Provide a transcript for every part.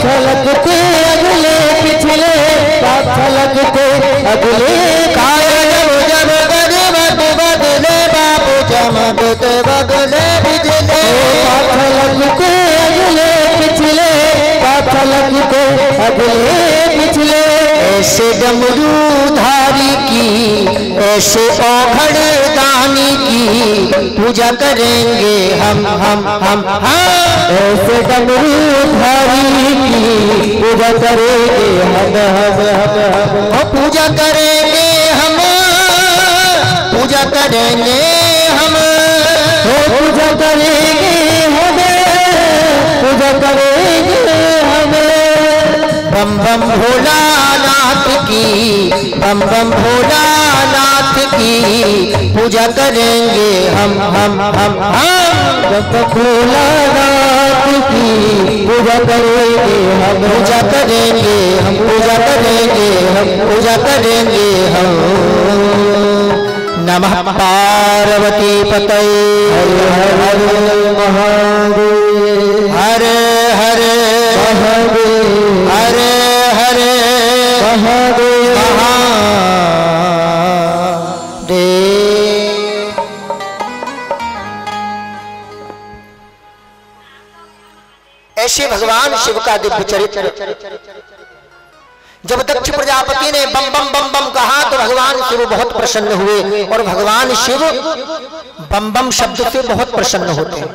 लगते अगले पिछले, लगते अगले जब गरीबत बदले बाबू चमकते बदले बिजले। लगते अगले पिछले, लगते अगले पिछले। ऐसे डमरूधारी की, ऐसे औघड़ दानी की पूजा करेंगे हम। ऐसे डमरूधारी की पूजा करेंगे हम। पूजा करेंगे हम, पूजा करेंगे हम, पूजा करेंगे हम, पूजा करेंगे हम। बम बम भोलानाथ की, बम बम भोलानाथ की पूजा करेंगे हम। बम भोलानाथ की पूजा करेंगे हम। पूजा करेंगे हम, पूजा करेंगे हम, पूजा करेंगे हम। नमः पार्वती पतये हर हर महादेव, हर हर महादेव, हर हर महादेव, महादेव। ऐसे भगवान शिव का दिव्य चरित्र। जब दक्ष प्रजापति ने बम बम बम बम कहा तो भगवान शिव बहुत प्रसन्न हुए, और भगवान शिव बम बम शब्द से बहुत प्रसन्न होते हैं।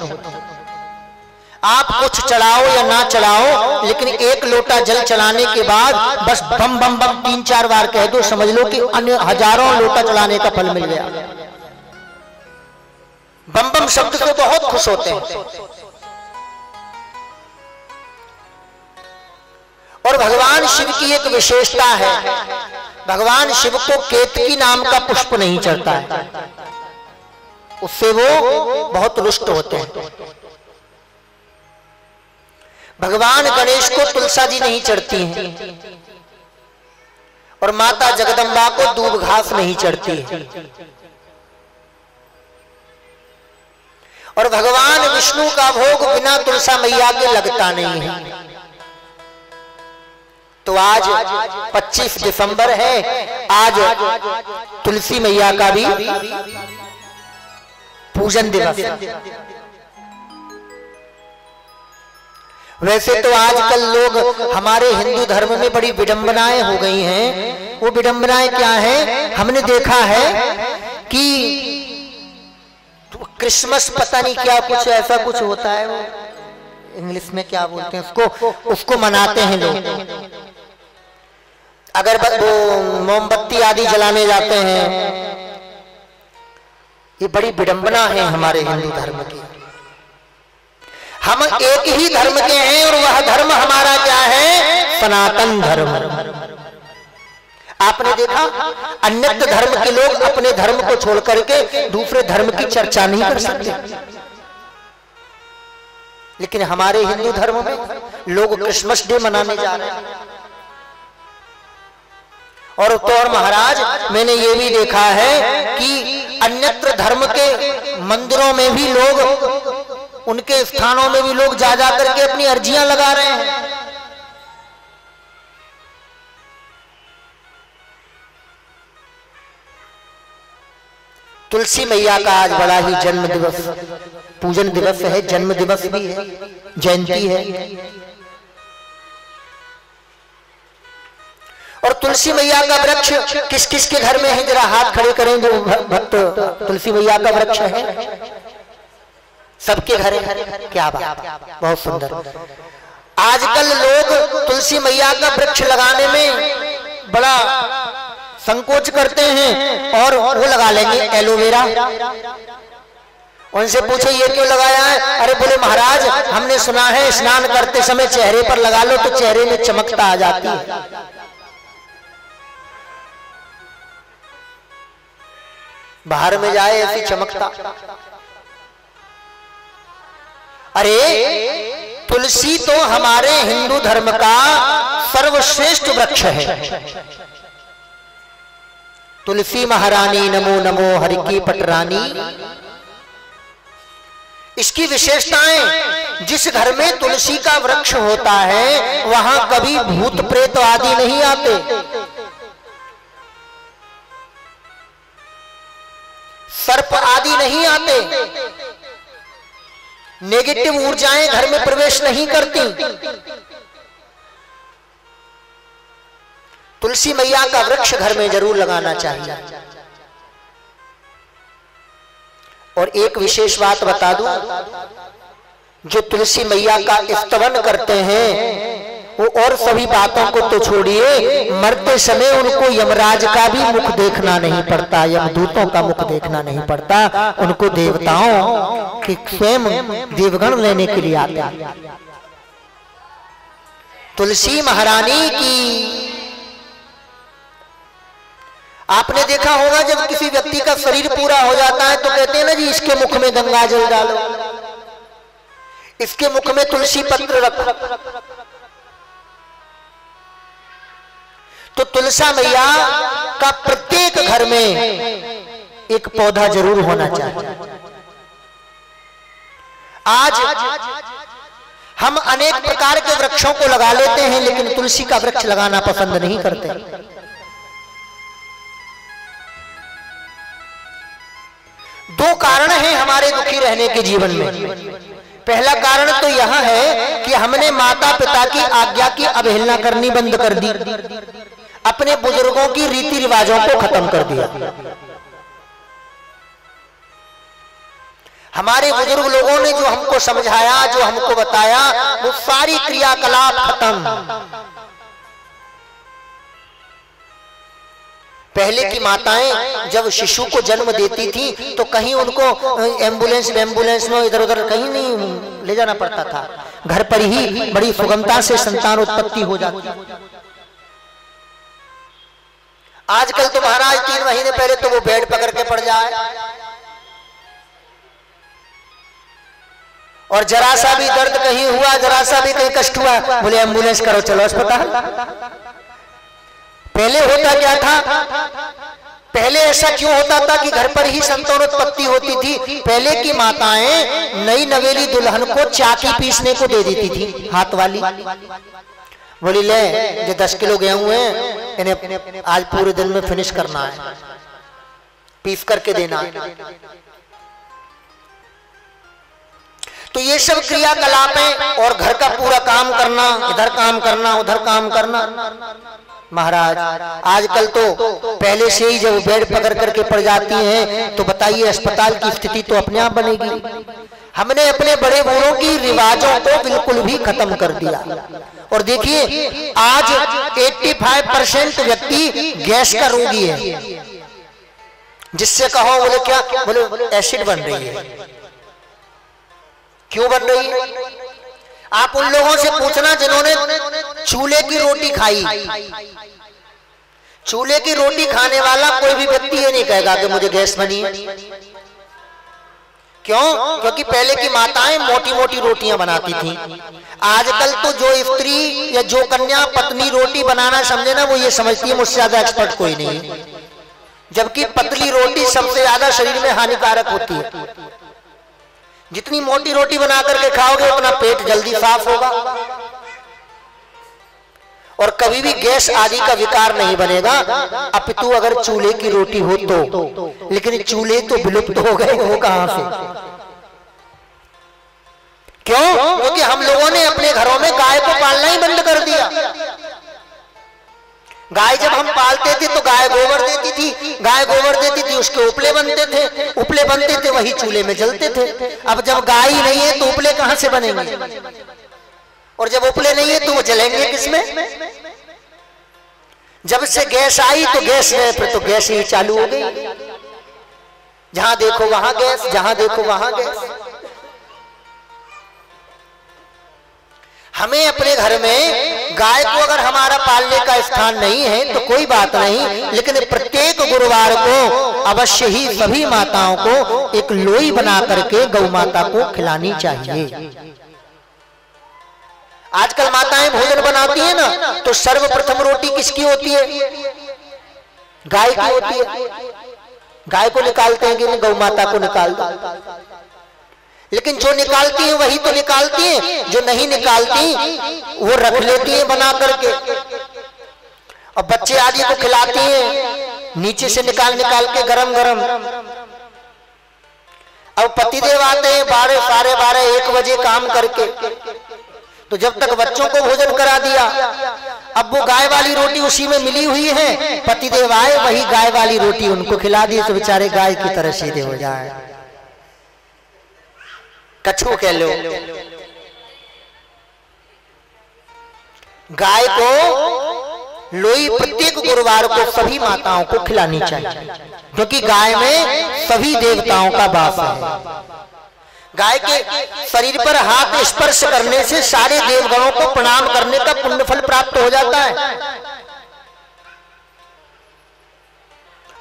आप कुछ चढ़ाओ या ना चढ़ाओ, लेकिन एक लोटा जल चढ़ाने के बाद बस बम बम बम 3-4 बार कह दो, समझ लो कि अन्य हजारों लोटा चढ़ाने का फल मिल गया। बम बम शब्द से बहुत खुश होते हैं। और भगवान शिव की एक विशेषता है, भगवान शिव को केतकी नाम का पुष्प नहीं चढ़ता है, उससे वो बहुत रुष्ट होते हैं। भगवान गणेश को तुलसा जी नहीं चढ़ती हैं, और माता जगदम्बा को दूब घास नहीं चढ़ती है। और भगवान विष्णु का भोग बिना तुलसा मैया के लगता नहीं है। तो आज 25 दिसंबर है, आज तुलसी मैया का भी पूजन दिवस है। वैसे तो आजकल लोग हमारे हिंदू धर्म में बड़ी विडंबनाएं हो गई हैं। वो विडंबनाएं क्या है? हमने देखा है कि क्रिसमस पता नहीं क्या कुछ ऐसा कुछ होता है, वो इंग्लिश में क्या बोलते हैं उसको मनाते हैं लोग। अगर वो मोमबत्ती आदि जलाने जाते हैं, ये बड़ी विडंबना है हमारे हिंदू धर्म की। हम एक ही धर्म के हैं, और वह धर्म हमारा क्या है? सनातन धर्म। आपने देखा अन्यत्र धर्म के लोग अपने धर्म को छोड़ करके दूसरे धर्म की चर्चा नहीं कर सकते, लेकिन हमारे हिंदू धर्म में लोग क्रिसमस डे मनाने जा रहे हैं। और तो और महाराज, मैंने ये भी देखा है कि अन्यत्र धर्म के मंदिरों में भी लोग, उनके स्थानों में भी लोग जा जा करके अपनी अर्जियां लगा रहे हैं। तुलसी मैया का आज बड़ा ही जन्म दिवस, पूजन दिवस है, जन्म दिवस भी है, जयंती है। और तुलसी मैया का वृक्ष किस किस के घर में है? जरा हाथ खड़े करें जो भक्त तुलसी मैया का वृक्ष है। सबके घर है। क्या बात, बहुत सुंदर। आजकल लोग तुलसी मैया का वृक्ष लगाने में बड़ा संकोच करते हैं, और वो लगा लेंगे एलोवेरा। उनसे पूछे ये क्यों लगाया है? अरे बोले महाराज, हमने सुना है स्नान करते समय चेहरे पर लगा लो तो चेहरे में चमकता आ जाती है। बाहर में जाए ऐसी चमकता। अरे तुलसी तो हमारे हिंदू धर्म का सर्वश्रेष्ठ वृक्ष है। तुलसी महारानी नमो नमो हरि की पटरानी, इसकी विशेषताएं, जिस घर में तुलसी का वृक्ष होता है वहां कभी भूत प्रेत आदि नहीं आते, सर्प आदि नहीं आते, नेगेटिव ऊर्जाएं घर में प्रवेश नहीं करती। तुलसी मैया का वृक्ष घर में जरूर लगाना चाहिए। और एक विशेष बात बता दूं, जो तुलसी मैया का स्तवन करते हैं वो और सभी बातों को तो छोड़िए, मरते समय उनको यमराज का भी मुख देखना नहीं पड़ता, यमदूतों का मुख देखना नहीं पड़ता, उनको देवताओं के स्वयं देवगण लेने के लिए आते हैं। तुलसी महारानी की आपने देखा होगा, जब किसी व्यक्ति का शरीर पूरा हो जाता है तो कहते हैं ना जी इसके मुख में गंगा जल डालो, इसके मुख में तुलसी पत्र रखो। तो तुलसा मैया का प्रत्येक घर में एक पौधा जरूर होना चाहिए। आज हम अनेक प्रकार के वृक्षों को लगा लेते हैं लेकिन तुलसी का वृक्ष लगाना पसंद नहीं करते। दो कारण हैं हमारे दुखी रहने के जीवन में। पहला कारण तो यह है कि हमने माता पिता की आज्ञा की अवहेलना करनी बंद कर दी, अपने बुजुर्गों की रीति रिवाजों को खत्म कर दिया। हमारे बुजुर्ग लोगों ने जो हमको समझाया, जो हमको बताया, वो सारी क्रियाकलाप खत्म। पहले की माताएं जब शिशु को जन्म देती थी तो कहीं उनको एम्बुलेंस में इधर उधर कहीं नहीं ले जाना पड़ता था, घर पर ही बड़ी सुगमता से संतान उत्पत्ति हो जाती। आजकल तो महाराज 3 महीने पहले तो वो बेड पकड़ के पड़ जाए और जरा सा भी दर्द कहीं हुआ, जरा सा भी कहीं कष्ट हुआ, बोले एम्बुलेंस करो, चलो अस्पताल। पहले होता क्या था? पहले ऐसा क्यों होता था कि घर पर ही संतानोत्पत्ति होती थी? पहले की माताएं नई नवेली दुल्हन को चाकी पीसने को दे देती थी, हाथ वाली। बोली ले जो 10 किलो गेहूं है इन्हें आज पूरे दिन में फिनिश करना है, पीस करके देना है। तो ये सब क्रियाकलापें और घर का पूरा काम करना, इधर काम करना, उधर काम करना। महाराज आजकल तो पहले से ही जब बेड पकड़ करके पड़ जाती हैं तो बताइए अस्पताल की स्थिति तो अपने आप बनेगी। हमने अपने बड़े बूढ़ों की रिवाजों को बिल्कुल भी खत्म कर दिया। और देखिए आज 85% व्यक्ति गैस का रोगी है। जिससे कहो बोले क्या, बोले एसिड बन रही है। क्यों बन रही है? आप उन लोगों से पूछना जिन्होंने चूल्हे की रोटी खाई। चूल्हे की रोटी खाने वाला कोई भी व्यक्ति ये नहीं कहेगा कि मुझे गैस बनी है। क्यों? क्योंकि पहले की माताएं मोटी मोटी रोटियां बनाती थी। आजकल तो जो स्त्री या जो कन्या पतली रोटी बनाना समझे ना, वो ये समझती है मुझसे ज्यादा एक्सपर्ट कोई नहीं है। जबकि पतली रोटी सबसे ज्यादा शरीर में हानिकारक होती है। जितनी मोटी रोटी बना करके खाओगे उतना पेट जल्दी साफ होगा और कभी भी गैस आदि का विकार नहीं बनेगा। अपितु अगर चूल्हे की रोटी हो तो, लेकिन चूल्हे तो विलुप्त हो गए, वो कहां से? क्यों? क्योंकि हम लोगों ने अपने घरों में गाय को पालना ही बंद कर दिया। गाय जब हम पालते थे तो गाय गोबर देती थी, गाय गोबर देती थी, उसके उपले बनते थे, उपले बनते थे वही चूल्हे में जलते थे। अब जब गाय ही नहीं है तो उपले कहां से बनेंगे? और जब उपले नहीं है तो वो जलेंगे किसमें? जब से गैस आई तो गैस में फिर तो गैस ही चालू हो गई। जहां देखो वहां गैस, जहां देखो वहां गैस। हमें अपने घर में गाय को अगर हमारा पालने का स्थान नहीं है तो कोई बात नहीं, लेकिन प्रत्येक गुरुवार को अवश्य ही सभी माताओं को एक लोई बना करके गौ माता को खिलानी चाहिए। आजकल माताएं भोजन बनाती है ना, तो सर्वप्रथम रोटी किसकी होती है? गाय की होती है। गाय को निकालते हैं कि गौ माता को निकाल दो। लेकिन जो निकालती हैं वही तो निकालती हैं, जो नहीं निकालती वो रख लेती हैं बना करके। और बच्चे आदि को खिलाती हैं नीचे से निकाल निकाल के गरम गरम। अब पतिदेव आते हैं 12, साढ़े 12, 1 बजे काम करके, तो जब तक बच्चों को भोजन करा दिया, अब वो गाय वाली रोटी उसी में मिली हुई है, पतिदेव आए वही गाय वाली रोटी उनको खिला दी, तो बेचारे गाय की तरह सीधे हो जाए, कछुआ कह लो। गाय को लोई प्रत्येक गुरुवार को सभी माताओं को खिलानी चाहिए, क्योंकि गाय में सभी देवताओं का वास है। गाय के शरीर पर हाथ स्पर्श करने से सारे देवगणों को प्रणाम करने का पुण्य फल प्राप्त हो जाता है।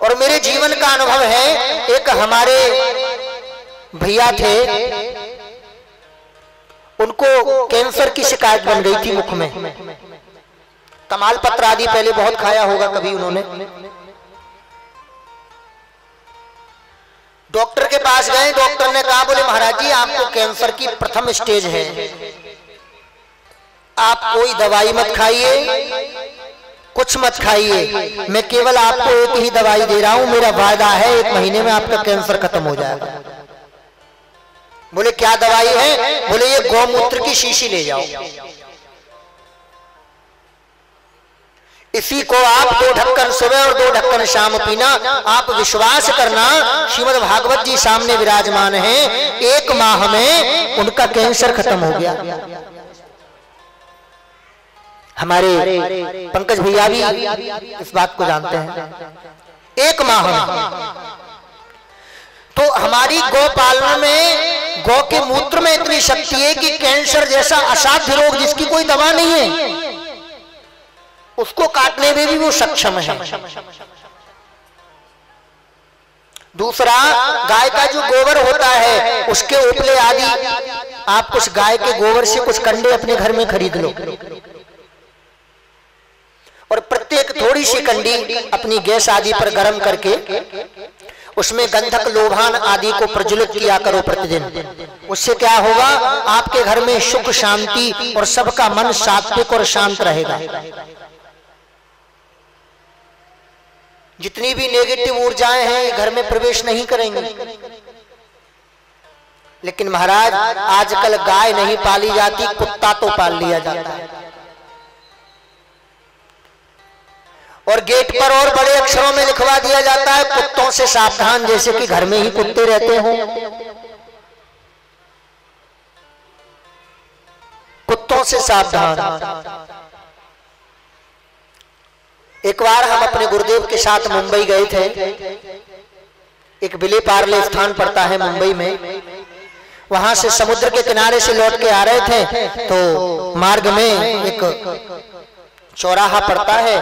और मेरे जीवन का अनुभव है, एक हमारे भैया थे, उनको कैंसर की शिकायत बन गई थी मुख में। तमाल पत्र आदि पहले बहुत खाया होगा कभी उन्होंने। डॉक्टर के पास गए, डॉक्टर ने कहा, बोले महाराज जी आपको कैंसर की प्रथम स्टेज है, आप कोई दवाई मत खाइए, कुछ मत खाइए, मैं केवल आपको एक ही दवाई दे रहा हूं, मेरा वायदा है 1 महीने में आपका कैंसर खत्म हो जाएगा। बोले क्या दवाई है? बोले ये गौमूत्र की शीशी ले जाओ, इसी को आप 2 ढक्कन सुबह और 2 ढक्कन शाम पीना। आप विश्वास करना, श्रीमद् भागवत जी सामने विराजमान हैं, 1 माह में उनका कैंसर खत्म हो गया। हमारे पंकज भैया भी इस बात को जानते हैं, 1 माह में। तो हमारी गौ पालन में, गौ के मूत्र में इतनी शक्ति है कि कैंसर जैसा असाध्य रोग जिसकी कोई दवा नहीं है, उसको काटने में भी वो सक्षम है। दूसरा, गाय का जो गोबर होता है उसके उपले आदि, आप कुछ गाय के गोबर से कुछ कंडे अपने घर में खरीद लो, और प्रत्येक थोड़ी सी कंडी अपनी गैस आदि पर गर्म करके उसमें गंधक लोभान आदि को प्रज्वलित किया करो प्रतिदिन। उससे क्या होगा, आपके घर में सुख शांति और सबका मन सात्विक और शांत रहेगा। जितनी भी नेगेटिव ऊर्जाएं हैं घर में प्रवेश नहीं करेंगी। लेकिन महाराज आजकल गाय नहीं पाली जाती, कुत्ता तो पाल लिया जाता है, और गेट पर और बड़े अक्षरों में लिखवा दिया जाता है, कुत्तों से सावधान, जैसे कि घर में ही कुत्ते रहते हों। कुत्तों से सावधान। एक बार हम अपने गुरुदेव के साथ मुंबई गए थे, एक विले पार्ले स्थान पड़ता है मुंबई में, वहां से समुद्र के किनारे से लौट के आ रहे थे, तो मार्ग में एक चौराहा पड़ता है,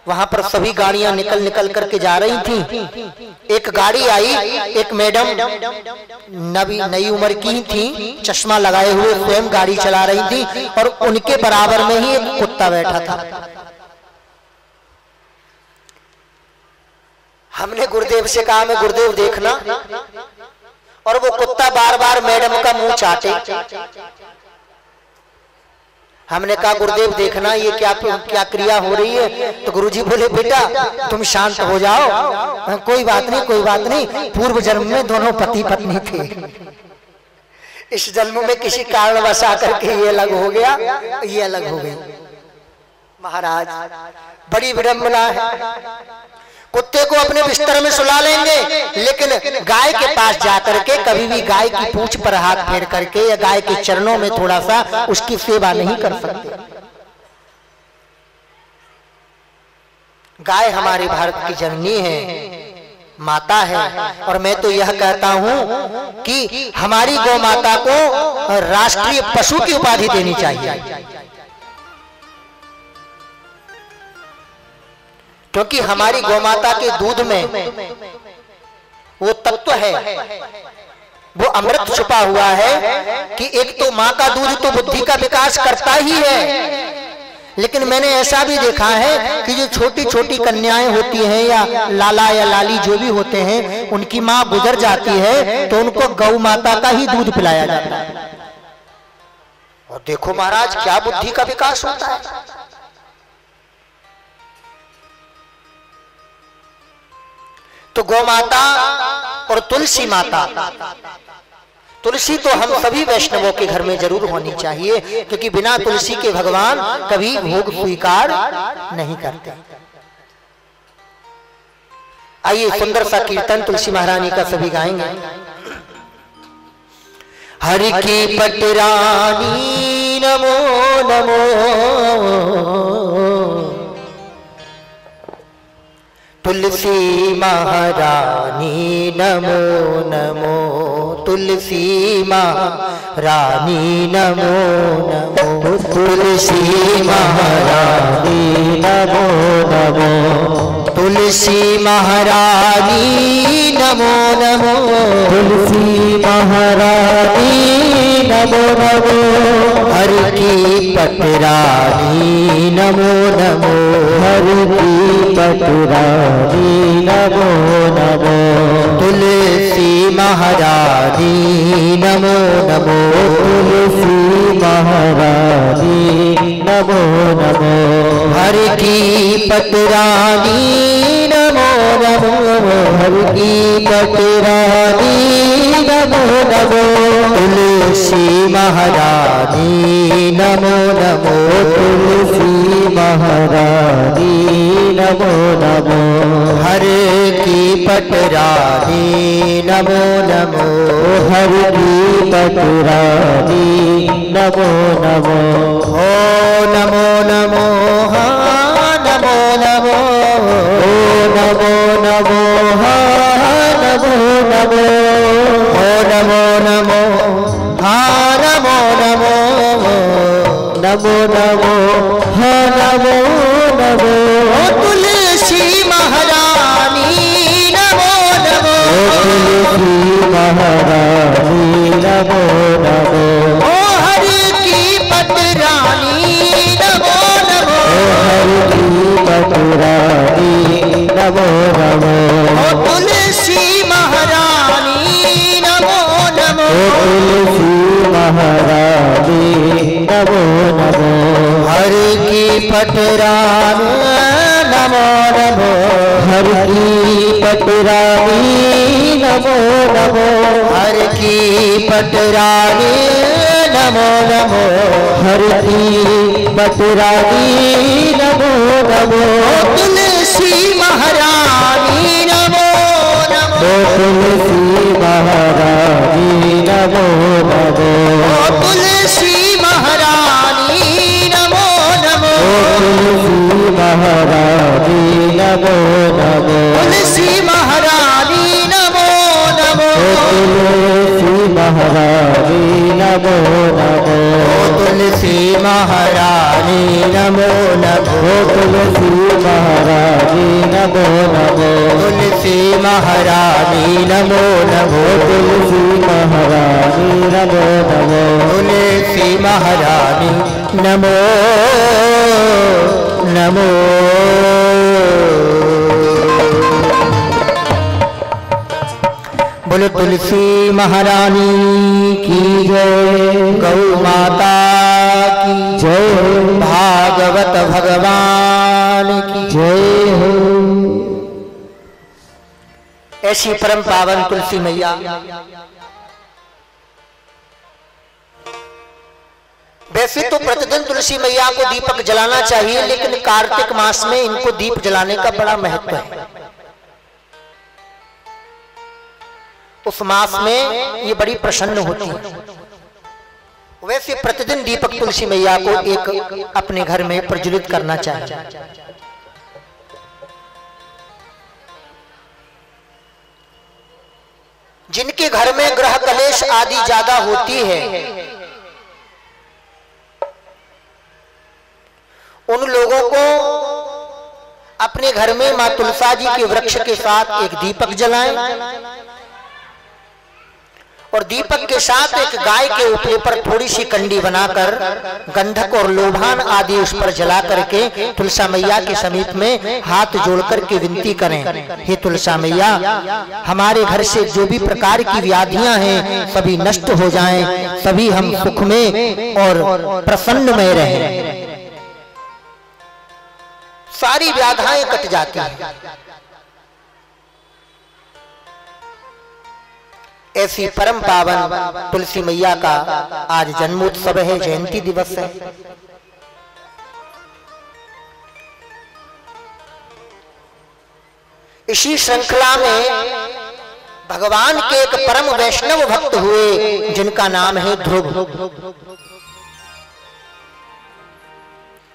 वहां पर सभी गाड़ियां निकल निकल करके जा रही थी। एक गाड़ी आई, एक मैडम नई उम्र की थी, चश्मा लगाए हुए स्वयं गाड़ी चला रही थी, और उनके बराबर में ही एक कुत्ता बैठा था। हमने गुरुदेव से कहा, मैं गुरुदेव देखना, और वो कुत्ता बार बार मैडम का मुंह चाटे। हमने कहा गुरुदेव देखना ये क्या क्रिया हो रही है? तो गुरुजी बोले बेटा तुम शांत हो जाओ, कोई बात नहीं कोई बात नहीं, पूर्व जन्म में दोनों पति पत्नी थे, इस जन्म में किसी कारणवश आकर के ये अलग हो गया, ये अलग हो गई। महाराज बड़ी विडंबना है। कुत्ते को अपने बिस्तर में सुला लेंगे, लेकिन गाय के पास जाकर के कभी भी गाय की पूंछ पर हाथ फेर करके या गाय के चरणों में थोड़ा सा उसकी सेवा नहीं कर सकते। गाय हमारे भारत की जननी है, माता है, और मैं तो यह कहता हूं कि हमारी गौ माता को राष्ट्रीय पशु की उपाधि देनी चाहिए, क्योंकि हमारी गौमाता के दूध में वो तत्व है, वो अमृत छुपा हुआ है कि एक तो माँ का दूध तो बुद्धि का विकास करता ही है, लेकिन मैंने ऐसा भी देखा है कि जो छोटी छोटी कन्याएं होती हैं या लाला या लाली जो भी होते हैं, उनकी माँ गुजर जाती है तो उनको गौ माता का ही दूध पिलाया जाता है। और देखो महाराज क्या बुद्धि का विकास होता है। तो गौ माता और तुलसी माता, तुलसी तो हम सभी वैष्णवों के घर में जरूर होनी चाहिए, क्योंकि बिना तुलसी के भगवान कभी भोग स्वीकार नहीं करते। आइए सुंदर सा कीर्तन तुलसी महारानी का सभी गाएंगे। हरि की पटरानी नमो नमो, तुलसी महारानी नमो नमो, तुलसी महारानी नमो नमो, तुलसी महारानी नमो नमो, तुलसी महारानी नमो नमो, तुलसी महारानी नमो नमो, हरि की पटरानी नमो नमो, हरि की पटरानी नमो नमो, तुलसी महारानी नमो नमो, तुलसी महारानी नमो नमो, हरि की पटरानी नमो नमो, हरि की पटरानी नमो नमो, तुलसी महारानी नमो नमो, तुलसी महारानी नमो नमो, हरि की पटरानी नमो नमो, हरि की पटरानी नमो नमो, हो नमो नमो, हाँ नमो नमो, हो नमो नमो, हाँ नमो नमो, हो नमो नमो, हाँ नमो नमो, नमो नमो, हाँ नमो नमो, तुलसी महारानी नमो नमो, तुलसी महारानी नमो नमो, ओ हरि की पटरानी नमो नमो, हरि की पटरानी नमो नमो, ओ तुलसी महारानी नमो नमो, तुलसी महारानी नमो नमो, हरि की पटरानी नमो नमो, हरि की पटरानी नमो नमो, हरि की पटरानी नमो नमो, हरि की पटरानी नमो नमो, तुलसी महारानी नमो नमो, तुलसी महारानी नमो नमो, तुलसी महारानी नमो नमो, तुलसी महारानी नमो नमो, तुलसी महारानी नमो नमो, तुलसी महारानी नमो नमो, तुलसी महारानी नमो नमो, तुलसी महारानी नमो नमो, तुलसी महारानी नमो नमो, तुलसी महारानी नमो नमो, तुलसी महारानी नमो नमो। बोलो तुलसी महारानी की जय, गौ माता की जय, भागवत भगवान की जय हो। ऐसी परम पावन तुलसी मैया वैसे तो प्रतिदिन तुलसी मैया को दीपक जलाना चाहिए, लेकिन कार्तिक मास में इनको दीप जलाने का बड़ा महत्व है। उस मास में ये बड़ी प्रसन्न होती है। वैसे प्रतिदिन दीपक तुलसी मैया को एक अपने घर में प्रज्वलित करना चाहिए। जिनके घर में ग्रह कलेश आदि ज्यादा होती है, उन लोगों को अपने घर में मां तुलसा जी के वृक्ष के साथ एक दीपक जलाएं और दीपक के साथ एक गाय के उपले पर थोड़ी सी कंडी बनाकर गंधक और लोभान आदि उस पर जला करके तुलसा मैया के समीप में हाथ जोड़ करके विनती करें, हे तुलसा मैया, हमारे घर से जो भी प्रकार की व्याधियां हैं सभी नष्ट हो जाएं, सभी हम सुख में और प्रसन्न में रहें, सारी व्याधियां कट जाती हैं। ऐसी परम पावन तुलसी मैया का आज जन्मोत्सव है, जयंती दिवस है। इसी श्रृंखला में भगवान के एक परम वैष्णव भक्त हुए जिनका नाम है ध्रुव,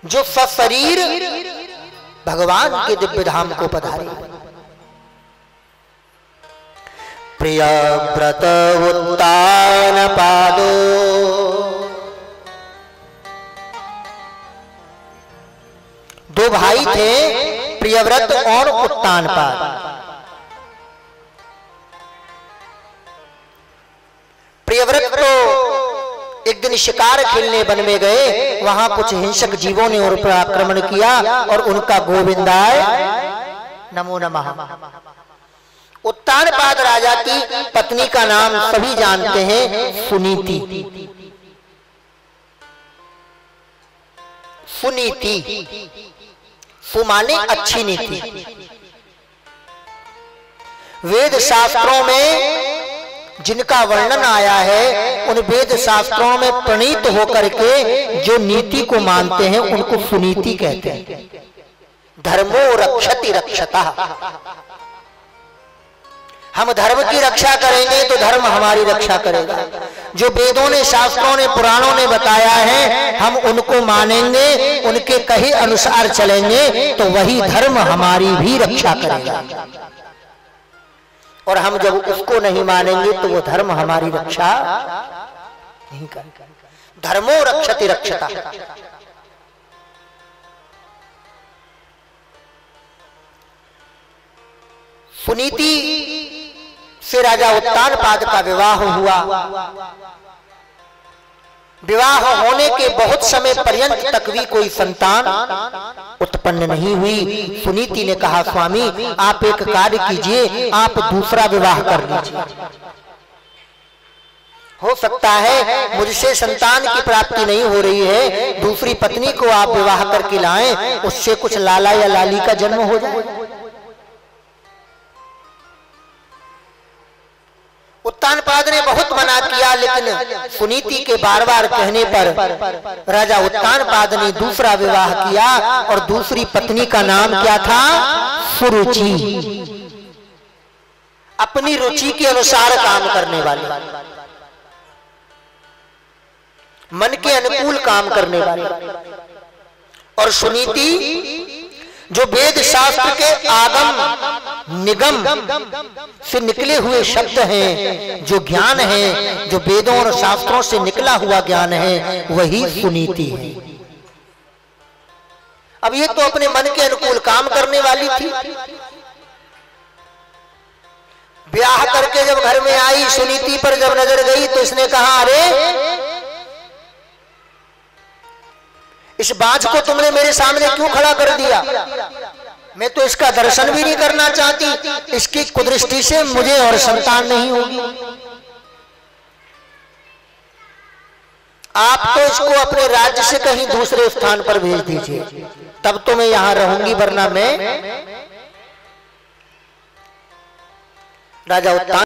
जो सशरीर भगवान के दिव्य धाम को पधारे। प्रिय व्रत उत्तान पादो, दो भाई थे, प्रियव्रत और उत्तान पाद। प्रियव्रत तो एक दिन शिकार खेलने वन में गए, वहां कुछ हिंसक जीवों ने उन पर आक्रमण किया और उनका गोविंदाय नमो नमः। उत्तानपाद राजा की पत्नी का नाम सभी जानते हैं, सुनीति। सुनीति सुमाने अच्छी नीति। वेद शास्त्रों में जिनका वर्णन आया है, उन वेद शास्त्रों में प्रणीत होकर के जो नीति को मानते हैं उनको सुनीति कहते हैं। धर्मो रक्षति रक्षता, हम धर्म की रक्षा करेंगे तो धर्म हमारी रक्षा करेगा। जो वेदों ने, शास्त्रों ने, पुराणों ने बताया है हम उनको मानेंगे, उनके कहे अनुसार चलेंगे तो वही धर्म हमारी भी रक्षा करेगा। और हम जब उसको नहीं मानेंगे तो वो धर्म हमारी रक्षा नहीं करेगा। धर्मो रक्षति रक्षता। सुनीति से राजा उत्तानपाद का विवाह हुआ। विवाह होने के बहुत समय पर्यंत तक भी कोई संतान उत्पन्न नहीं हुई। सुनीति ने कहा, स्वामी आप एक कार्य कीजिए, आप दूसरा विवाह कर लीजिए। हो सकता है मुझसे संतान की प्राप्ति नहीं हो रही है, दूसरी पत्नी को आप विवाह करके लाएं, उससे कुछ लाला या लाली का जन्म हो जाए। उत्तानपाद ने बहुत मना किया, लेकिन सुनीति के बार बार कहने पर राजा उत्तानपाद ने दूसरा विवाह किया और दूसरी पत्नी का नाम क्या था? सुरुचि। अपनी रुचि के अनुसार काम करने वाली, मन के अनुकूल काम करने वाली। और सुनीति जो वेद शास्त्र के आगम निगम से निकले हुए शब्द हैं, जो ज्ञान है, जो वेदों और शास्त्रों से निकला हुआ ज्ञान है, वही सुनीति है। अब ये तो अपने मन के अनुकूल काम करने वाली थी। ब्याह करके जब घर में आई, सुनीति पर जब नजर गई तो इसने कहा, अरे इस बाज को तुमने मेरे सामने क्यों खड़ा कर दिया? मैं तो इसका दर्शन भी नहीं करना चाहती, इसकी कुदृष्टि से मुझे और संतान नहीं होगी। आप तो इसको अपने राज्य से कहीं दूसरे स्थान पर भेज दीजिए, तब तो मैं यहां रहूंगी, वरना मैं। राजा उत्तान